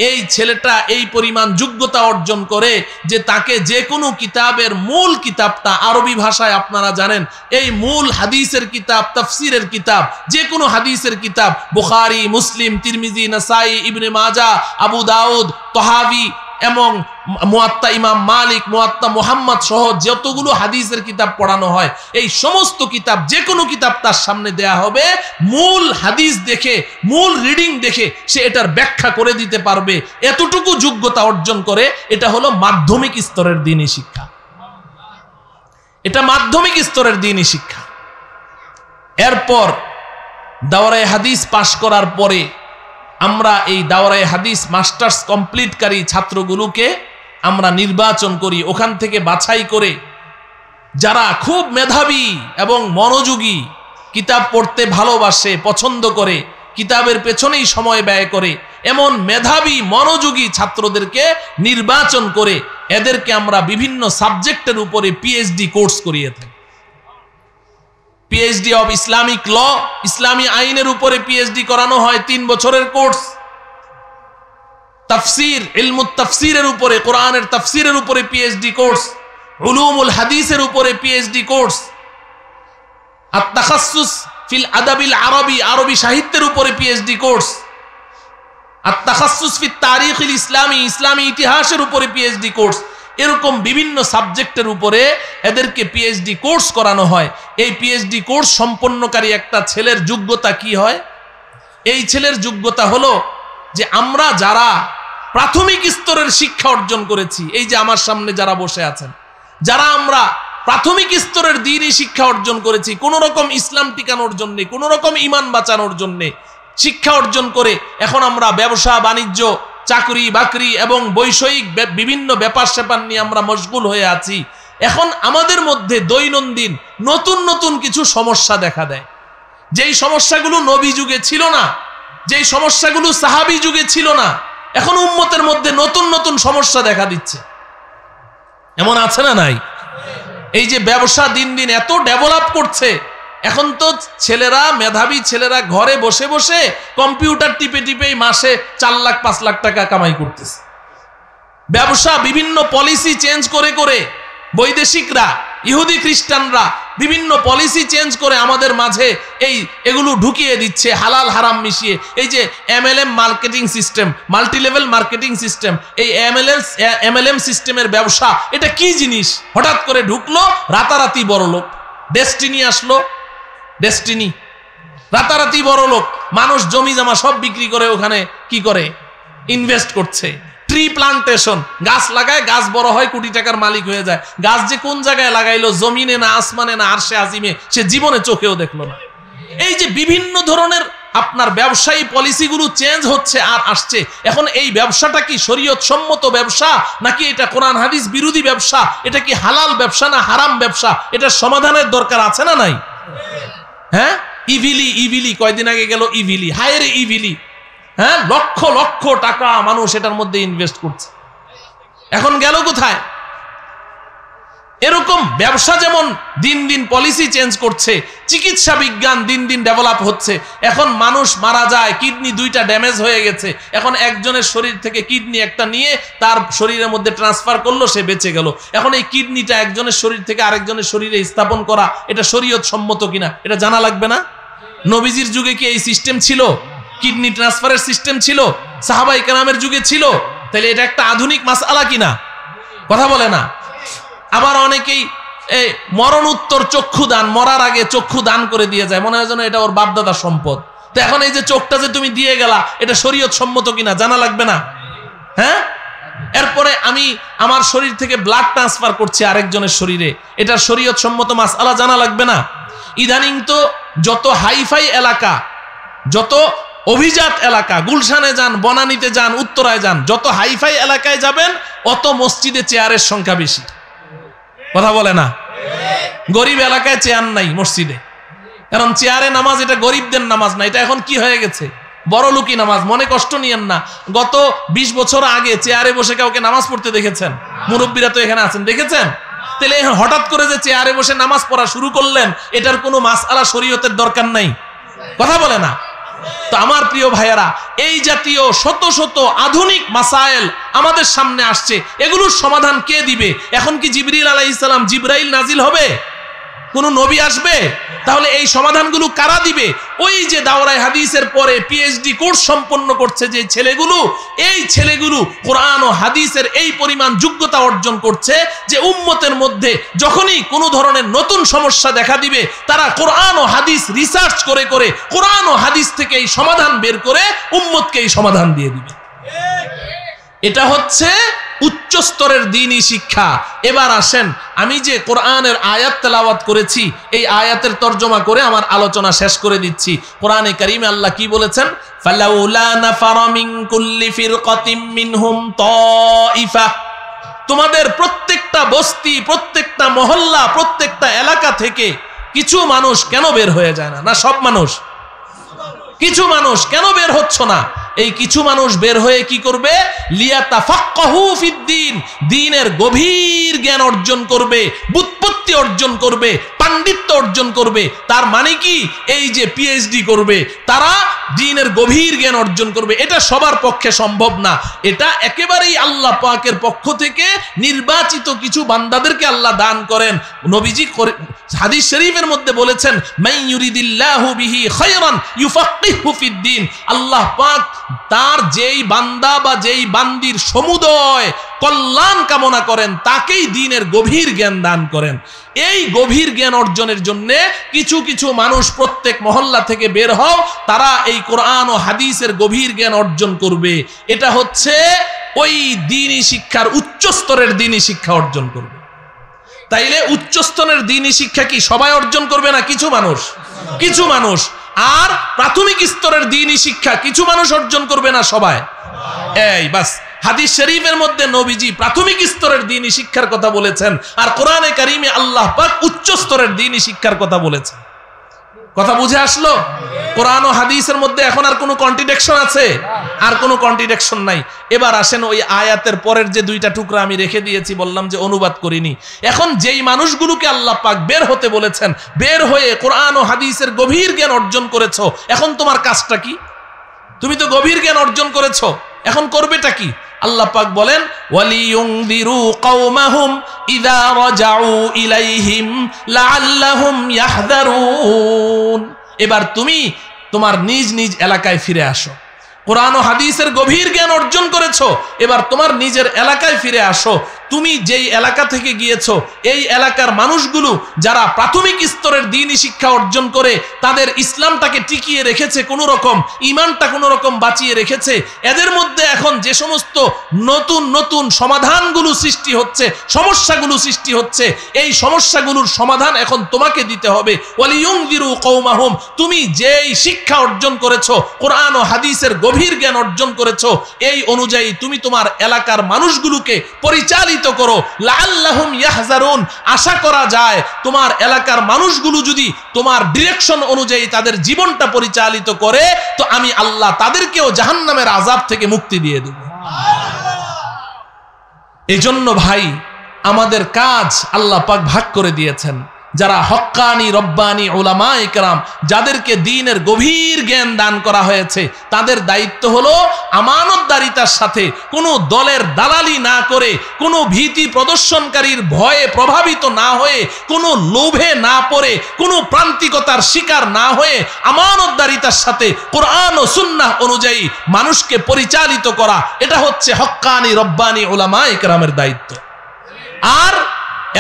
S1: এই ছেলেটা এই পরিমাণ যোগ্যতা অর্জন করে যে তাকে যে কোনো কিতাবের মূল কিতাবটা, আরবি ভাষায় আপনারা জানেন, এই মূল হাদিসের কিতাব, তাফসিরের কিতাব, যে কোনো হাদিসের কিতাব, বুখারী, মুসলিম, তিরমিজি, নাসাই, ইবনে মাজাহ, আবু দাউদ, তহাবি এবং মুয়াত্তা ইমাম মালিক, মুয়াত্তা মুহাম্মদ সহ যতগুলো হাদিসের কিতাব পড়ানো হয়, এই সমস্ত কিতাব, যে কোনো কিতাব তার সামনে দেয়া হবে, মূল হাদিস দেখে, মূল রিডিং দেখে সে এটার ব্যাখ্যা করে দিতে পারবে। এতটুকু যোগ্যতা অর্জন করে, এটা হলো মাধ্যমিক স্তরের দ্বীনি শিক্ষা। এটা মাধ্যমিক স্তরের দ্বীনি শিক্ষা। এরপর দাওরায়ে হাদিস পাশ করার পরে আমরা এই দাওরায়ে হাদিস মাস্টার্স কমপ্লিটকারী ছাত্রগুলোকে আমরা নির্বাচন করি, ওখান থেকে বাছাই করে যারা খুব মেধাবী এবং মনোযোগী, কিতাব পড়তে ভালোবাসে, পছন্দ করে, কিতাবের পেছনেই সময় ব্যয় করে, এমন মেধাবী মনোযোগী ছাত্রদেরকে নির্বাচন করে এদেরকে আমরা বিভিন্ন সাবজেক্টের উপরে পিএইচডি কোর্স করিয়ে থাকি। পিএইচডি অফ ইসলামিক ল, ইসলামী আইনের উপরে পিএইচডি করানো হয়, 3 বছরের কোর্স। তাফসীর, ইলমুত তাফসীরের উপরে, কোরআনের তাফসীরের উপরে পিএইচডি কোর্স। উলুমুল হাদিসের উপরে পিএইচডি কোর্স। আত-তাখাসসুস ফিল আদাবিল আরবি, আরবি সাহিত্যের উপরে পিএইচডি কোর্স। আত-তাখাসসুস ফিত তারিখিল ইসলামী, ইসলামী ইতিহাসের উপরে পিএইচডি কোর্স। এরকম বিভিন্ন সাবজেক্টের উপরে এদেরকে পিএইচডি কোর্স করানো হয়। এই পিএইচডি কোর্স সম্পন্নকারী একটা ছেলের যোগ্যতা কি হয়? এই ছেলের যোগ্যতা হলো যে আমরা যারা প্রাথমিক স্তরের শিক্ষা অর্জন করেছি, এই যে আমার সামনে যারা বসে আছেন, যারা আমরা প্রাথমিক স্তরের দ্বীনি শিক্ষা অর্জন করেছি, কোন রকম ইসলাম টিকানোর জন্য, কোন রকম ঈমান বাঁচানোর জন্য শিক্ষা অর্জন করে এখন আমরা ব্যবসা বাণিজ্য, চাকরি বাকরি এবং বৈষয়িক বিভিন্ন ব্যাপার স্যাপার নিয়ে আমরা মশগুল হয়ে আছি। এখন আমাদের মধ্যে দৈনন্দিন নতুন নতুন কিছু সমস্যা দেখা দেয়, যেই সমস্যাগুলো নবী যুগে ছিল না, যেই সমস্যাগুলো সাহাবী যুগে ছিল না, এখন উম্মতের মধ্যে নতুন নতুন সমস্যা দেখা দিচ্ছে। এমন আছে না নাই? এই যে ব্যবসা দিন দিন এত ডেভেলপ করছে, এখন তো ছেলেরা, মেধাবী ছেলেরা ঘরে বসে বসে কম্পিউটার টিপে টিপেই মাসে 4 লাখ 5 লাখ টাকা কামাই করতেছে। ব্যবসা বিভিন্ন পলিসি চেঞ্জ করে করে বৈদেশিকরা, ইহুদি খ্রিস্টানরা বিভিন্ন পলিসি চেঞ্জ করে আমাদের মাঝে এগুলো ঢুকিয়ে দিচ্ছে, হালাল হারাম মিশিয়ে। এই যে MLM marketing system, multi level marketing system, এই এমএলএম সিস্টেমের ব্যবসা, এটা কি জিনিস? হঠাৎ করে ঢুকলো, রাতারাতি বড় লোক। ডেস্টিনি আসলো, ডেস্টিনি রাতারাতি বড় লোক, মানুষ জমি জমা সব বিক্রি করে ওখানে কি করে? ইনভেস্ট করছে। ট্রি প্লান্টেশন, গাছ লাগায়, গাছ বড় হয়, কোটি টাকার মালিক হয়ে যায়। গাছ যে কোন জায়গায় লাগাইলো, জমিনে না আসমানে না আরশে আজিমে, সে জীবনে চোখেও দেখলো না। এই যে বিভিন্ন ধরনের আপনার ব্যবসায়ী পলিসিগুলো চেঞ্জ হচ্ছে আর আসছে। এখন এই ব্যবসাটা কি শরীয়ত সম্মত ব্যবসা, নাকি এটা কোরআন হাদিস বিরোধী ব্যবসা? এটা কি হালাল ব্যবসা না হারাম ব্যবসা? এটা সমাধানের দরকার আছে না নাই? হ্যাঁ, ইভিলি কয়দিন আগে গেল, ইভিলি, হায়রে ইভিলি, হ্যাঁ, লক্ষ লক্ষ টাকা মানুষ এটার মধ্যে ইনভেস্ট করছে। এখন গেল কোথায়? এরকম ব্যবসা যেমন দিন দিন পলিসি চেঞ্জ করছে, চিকিৎসা বিজ্ঞান দিন দিন ডেভেলপ হচ্ছে। এখন মানুষ মারা যায়, কিডনি দুইটা ড্যামেজ হয়ে গেছে, এখন একজনের শরীর থেকে কিডনি একটা নিয়ে তার শরীরের মধ্যে ট্রান্সফার করলো, সে বেঁচে গেল। এখন এই কিডনিটা একজনের শরীর থেকে আরেকজনের শরীরে স্থাপন করা, এটা শরীয়ত সম্মত কিনা এটা জানা লাগবে না? নবীজির যুগে কি এই সিস্টেম ছিল? কিডনি ট্রান্সফারের সিস্টেম ছিল? সাহাবায়ে কেরামের যুগে ছিল? তাহলে এটা একটা আধুনিক মাসআলা কিনা? কথা বলে না। আবার অনেকেই এই মরণোত্তর চক্ষু দান, মরার আগে চক্ষু দান করে দিয়ে যায়, মনে হয় যেন এটা ওর বাপদাদার সম্পদ। তো এখন এই যে চোখটা যে তুমি দিয়ে গেলা, এটা শরীয়ত সম্মত কিনা জানা লাগবে না? হ্যাঁ। এরপরে আমি আমার শরীর থেকে ব্লাড ট্রান্সফার করছি আরেকজনের শরীরে, এটা শরীয়ত সম্মত মাসআলা জানা লাগবে না? ইদানিং তো যত হাইফাই এলাকা, যত অভিজাত এলাকা, গুলশানে যান, বনানীতে যান, উত্তরায় যান, যত হাইফাই এলাকায় যাবেন অত মসজিদে চেয়ারের সংখ্যা বেশি। কথা বলে না। গরিব এলাকায় চেয়ার নাই মসজিদে, কারণ চেয়ারে নামাজ এটা গরিবদের নামাজ না, এটা এখন কি হয়ে গেছে? বড় লোকি নামাজ। মনে কষ্ট নিয়েন না, গত 20 বছর আগে চেয়ারে বসে কাউকে নামাজ পড়তে দেখেছেন? মুরব্বীরা তো এখানে আছেন, দেখেছেন? তাহলে হঠাৎ করে যে চেয়ারে বসে নামাজ পড়া শুরু করলেন, এটার কোনো মাসআলা শরীয়তের দরকার নাই। কথা বলে না। তো আমার প্রিয় ভাইয়েরা, এই জাতীয় শত শত আধুনিক মাসাইল আমাদের সামনে আসছে, এগুলোর সমাধান কে দিবে? এখন কি জিবরিল আলাইহিস সালাম, জিবরাইল নাজিল হবে? কোন নবী আসবে? তাহলে এই সমাধানগুলো কারা দিবে? ওই যে দাওরায়ে হাদিসের পরে পিএইচডি কোর্স সম্পন্ন করছে যে ছেলেগুলো, এই ছেলেগুলো কোরআন ও হাদিসের এই পরিমাণ যোগ্যতা অর্জন করছে যে উম্মতের মধ্যে যখনই কোনো ধরনের নতুন সমস্যা দেখা দিবে, তারা কোরআন ও হাদিস রিসার্চ করে করে কোরআন ও হাদিস থেকে এই সমাধান বের করে উম্মতকে এই সমাধান দিয়ে দিবে। এটা হচ্ছে উচ্চ স্তরের দ্বীনি শিক্ষা। এবার আসেন, আমি যে কোরআনের আয়াত তেলাওয়াত করেছি, এই আয়াতের তরজমা করে আমার আলোচনা শেষ করে দিচ্ছি। কোরআনে কারিমে আল্লাহ কি বলেছেন? ফালাউলা নাফারা মিন কুল্লি ফিরকাতিম মিনহুম তাইফা। তোমাদের প্রত্যেকটা বস্তি, প্রত্যেকটা মহল্লা, প্রত্যেকটা এলাকা থেকে কিছু মানুষ কেন বের হয়ে যায় না? না সব মানুষ? কিছু মানুষ কেন বের হচ্ছ না? এই কিছু মানুষ বের হয়ে কি করবে? লিয়াতাফাক্কাহু ফিদ্দীন, দ্বীনের গভীর জ্ঞান অর্জন করবে, ব্যুৎপত্তি অর্জন করবে, পাণ্ডিত্য অর্জন করবে। তার মানে কি? এই যে পিএইচডি করবে, তারা দ্বীনের গভীর জ্ঞান অর্জন করবে। এটা সবার পক্ষে সম্ভব না, এটা একেবারেই আল্লাহ পাকের পক্ষ থেকে নির্বাচিত কিছু বান্দাদেরকে আল্লাহ দান করেন। নবীজি হাদিস শরীফের মধ্যে বলেছেন, মান ইউরিদিল্লাহু বিহি খায়রান ইউফাক্কিহু ফিদ্দীন। আল্লাহ পাক তার যেই বান্দা বা যেই বান্দির সমুদয় কল্যাণ কামনা করেন, তাকেই দ্বীনের গভীর জ্ঞান দান করেন। এই গভীর জ্ঞান অর্জনের জন্য কিছু কিছু মানুষ প্রত্যেক মহল্লা থেকে বের হও, তারা এই কোরআন ও হাদিসের গভীর জ্ঞান অর্জন করবে। এটা হচ্ছে ওই দ্বীনি শিক্ষার উচ্চ স্তরের দ্বীনি শিক্ষা অর্জন করবে। তাইলে উচ্চ স্তরের দ্বীনি শিক্ষা কি সবাই অর্জন করবে না কিছু মানুষ? কিছু মানুষ। আর প্রাথমিক স্তরের দ্বীনি শিক্ষা কিছু মানুষ অর্জন করবে না সবাই? এই বাস। হাদিস শরীফের মধ্যে নবীজি প্রাথমিক স্তরের দ্বীনি শিক্ষার কথা বলেছেন, আর কোরআনে কারিমে আল্লাহ পাক উচ্চ স্তরের দ্বীনি শিক্ষার কথা বলেছেন। কথা বুঝে আসলো? কোরআন ও হাদিসের মধ্যে এখন আর কোনো কন্ট্রাডিকশন আছে? আর কোনো কন্ট্রাডিকশন নাই। এবার আসেন ওই আয়াতের পরের যে দুইটা টুকরা আমি রেখে দিয়েছি, বললাম যে অনুবাদ করিনি। এখন যেই মানুষগুলোকে আল্লাহ পাক বের হতে বলেছেন, বের হয়ে কোরআন ও হাদিসের গভীর জ্ঞান অর্জন করেছো, এখন তোমার কাজটা কি? তুমি তো গভীর জ্ঞান অর্জন করেছো, এখন করবেটা কি? আল্লাহ পাক বলেন, ওয়ালিয়ুনযিরু কওমাহুম ইযা রাজাউ ইলাইহিম লাআল্লাহুম ইয়াহযারুন। এবার তুমি তোমার নিজ নিজ এলাকায় ফিরে আসো। কোরআন ও হাদিসের গভীর জ্ঞান অর্জন করেছো, এবার তোমার নিজের এলাকায় ফিরে আসো। তুমি যেই এলাকা থেকে গিয়েছো, এই এলাকার মানুষগুলো যারা প্রাথমিক স্তরের দ্বীনি শিক্ষা অর্জন করে তাদের ইসলামটাকে টিকিয়ে রেখেছে, কোনো রকম ঈমানটা কোনো রকম বাঁচিয়ে রেখেছে, এদের মধ্যে এখন যে সমস্ত নতুন নতুন সমাধানগুলো সৃষ্টি হচ্ছে, সমস্যাগুলো সৃষ্টি হচ্ছে, এই সমস্যাগুলোর সমাধান এখন তোমাকে দিতে হবে। ওয়ালিয়ুনযিরু কওমাহুম, তুমি যেই শিক্ষা অর্জন করেছো, কোরআন ও হাদিসের গভীর জ্ঞান অর্জন করেছো, এই অনুযায়ী তুমি তোমার এলাকার মানুষগুলোকে পরিচালিত করো। লাআল্লাহুম ইয়াহযারুন, আশা করা যায় তোমার এলাকার মানুষগুলো যদি তোমার ডিরেকশন অনুযায়ী তাদের জীবনটা পরিচালিত করে, তো আমি আল্লাহ তাদেরকেও জাহান্নামের আযাব থেকে মুক্তি দিয়ে দেব। এই জন্য ভাই, আমাদের কাজ আল্লাহ পাক ভাগ করে দিয়েছেন। যারা হক্কানি রব্বানি উলামায়ে কেরাম, যাদেরকে দ্বীনের গভীর জ্ঞান দান করা হয়েছে, তাদের দায়িত্ব হলো আমানতদারিতার সাথে কোনো দলের দালালি না করে, কোনো ভীতি প্রদর্শনকারীর ভয়ে প্রভাবিত না হয়ে, কোনো লোভে না পড়ে, কোনো প্রান্তিকতার শিকার না হয়ে আমানতদারিতার সাথে কোরআন ও সুন্নাহ অনুযায়ী মানুষকে পরিচালিত করা। এটা হচ্ছে হক্কানি রব্বানি উলামায়ে কেরামের দায়িত্ব। আর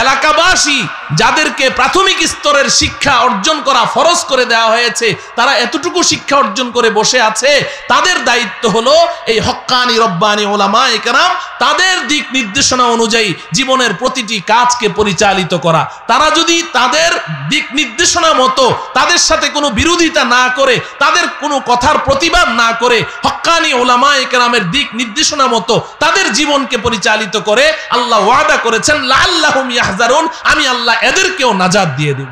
S1: এলাকাবাসী যাদেরকে প্রাথমিক স্তরের শিক্ষা অর্জন করা ফরজ করে দেওয়া হয়েছে, তারা এতটুকু শিক্ষা অর্জন করে বসে আছে, তাদের দায়িত্ব হলো এই হক্কানি রব্বানি উলামায়ে কেরাম তাদের দিক নির্দেশনা অনুযায়ী জীবনের প্রতিটি কাজকে পরিচালিত করা। তারা যদি তাদের দিক নির্দেশনা মতো তাদের সাথে কোনো বিরোধিতা না করে, তাদের কোনো কথার প্রতিবাদ না করে, হক্কানি উলামায়ে কেরামের দিক নির্দেশনা মতো তাদের জীবনকে পরিচালিত করে, আল্লাহ ওয়াদা করেছেন লাআল্লাহুম ইয়াহজারুন, আমি আল্লাহ এদেরকেও নাজাত দিয়ে দেব।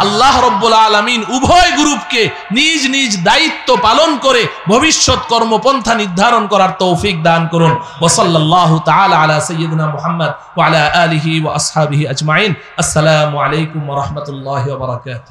S1: আল্লাহ রব্বুল আলামিন উভয় গ্রুপকে নিজ নিজ দায়িত্ব পালন করে ভবিষ্যৎ কর্মপন্থা নির্ধারণ করার তৌফিক দান করুন। ওয়া সাল্লাল্লাহু তাআলা আলা সাইয়্যিদিনা মুহাম্মদ ওয়া আলা আলিহি ওয়া আসহাবিহি আজমাইন। আসসালামু আলাইকুম ওয়া রাহমাতুল্লাহি ওয়া বারাকাতুহু।